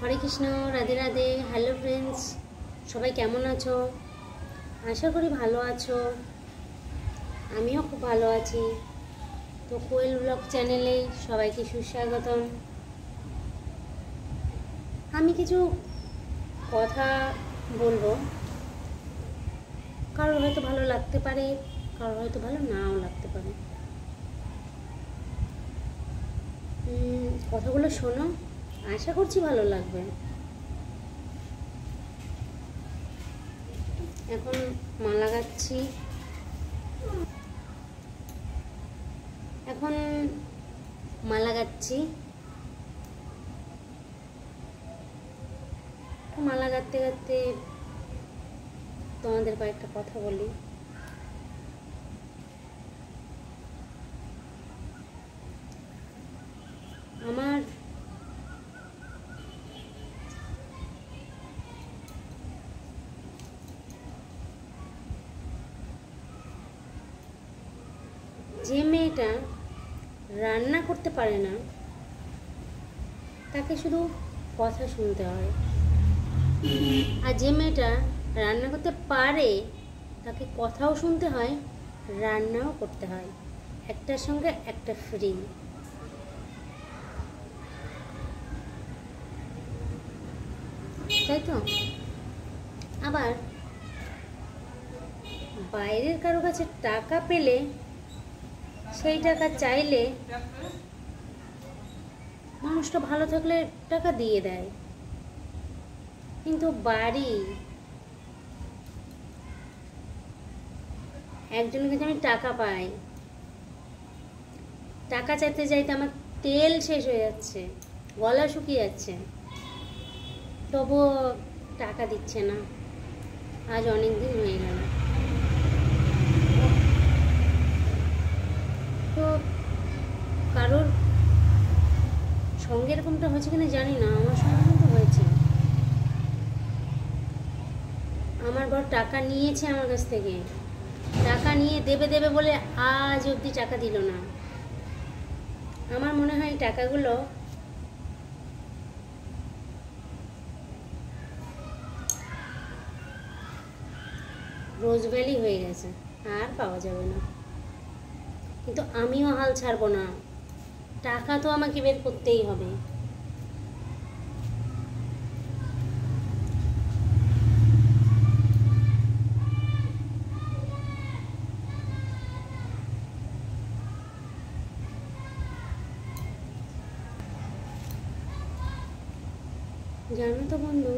হরে Krishna, Radhe Radhe. Hello friends, সবাই কেমন আছো? আশা করি ভালো আছো। আমিও খুব ভালো আছি। তো কোয়েল ব্লগ চ্যানেলে সবাইকে সুস্বাগতম। আমি কিছু কথা বলবো, কারোর হয়তো ভালো লাগতে পারে, কারোর হয়তো ভালো নাও লাগতে পারে। কথাগুলো শোনো, আশা করছি ভালো লাগবে। এখন মালা গাচ্ছি। মালা গাঁথতে গাঁথতে তোমাদের কয়েকটা কথা বলি। আমার যে মেয়েটা রান্না করতে পারে না, তাকে শুধু কথা শুনতে হয়। আর যে মেয়েটা রান্না করতে পারে, তাকে কথাও শুনতে হয়, রান্নাও করতে হয়। একটার সঙ্গে একটা ফ্রি। তাই তো? আবার বাইরের কারো কাছে টাকা পেলে সেই টাকা চাইলে মানুষটা ভালো থাকলে টাকা দিয়ে দেয়, কিন্তু বাড়ি একজনের কাছে আমি টাকা পাই, টাকা চাইতে চাইতে আমার তেল শেষ হয়ে যাচ্ছে, গলা শুকিয়ে যাচ্ছে, তবুও টাকা দিচ্ছে না। আজ অনেক দিন হয়ে গেল। তো কারোর সঙ্গে এরকমটা হয়েছে কিনা জানি না, আমার সঙ্গে কিন্তু হয়েছে। আমার বর টাকা নিয়েছে আমার কাছ থেকে, টাকা নিয়ে দেবে দেবে বলে আজ অবধি টাকা দিল না। আমার মনে হয় টাকাগুলো রোজভ্যালি হয়ে গেছে, আর পাওয়া যাবে না। কিন্তু আমিও হাল ছাড়বো না, টাকা তো আমাকে বের করতেই হবে। জানো তো বন্ধু,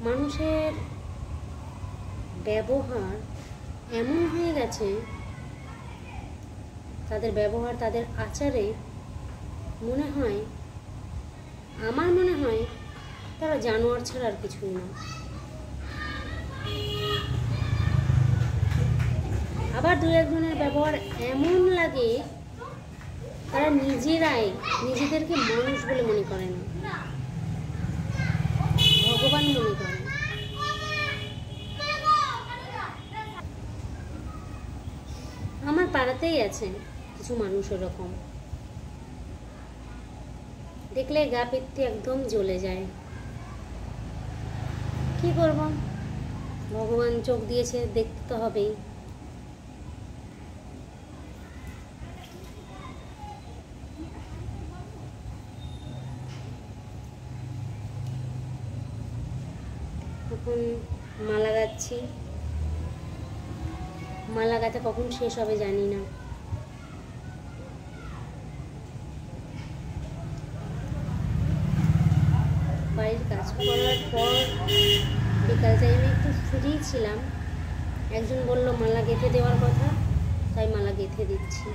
মানুষের ব্যবহার এমন হয়ে গেছে, তাদের ব্যবহার, তাদের আচারে আমার মনে হয় তারা জানোয়ার ছাড়া আর কিছুই না। আবার দু একজনের ব্যবহার এমন লাগে, তারা নিজেরাই নিজেদেরকে মানুষ বলে মনে করে না, ভগবান মনে করে। আমার পাড়াতেই আছে কিছু মানুষ ওরকম, দেখলে গা পিত্তি একদম জ্বলে যায়। কি করব, ভগবান চোখ দিয়েছে, দেখতে তো হবেই। এখন মালা গাচ্ছি। মালা গাঁথা কখন শেষ হবে জানি না। বাড়ির কাজ করার পর বিকাল টাইমে একটু ফ্রি ছিলাম, একজন বলল মালা গেঁথে দেওয়ার কথা, তাই মালা গেঁথে দিচ্ছি।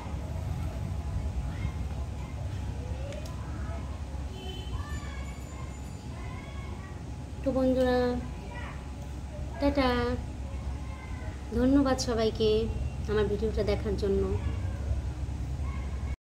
তো বন্ধুরা, টাটা। ধন্যবাদ সবাইকে আমার ভিডিওটা দেখার জন্য।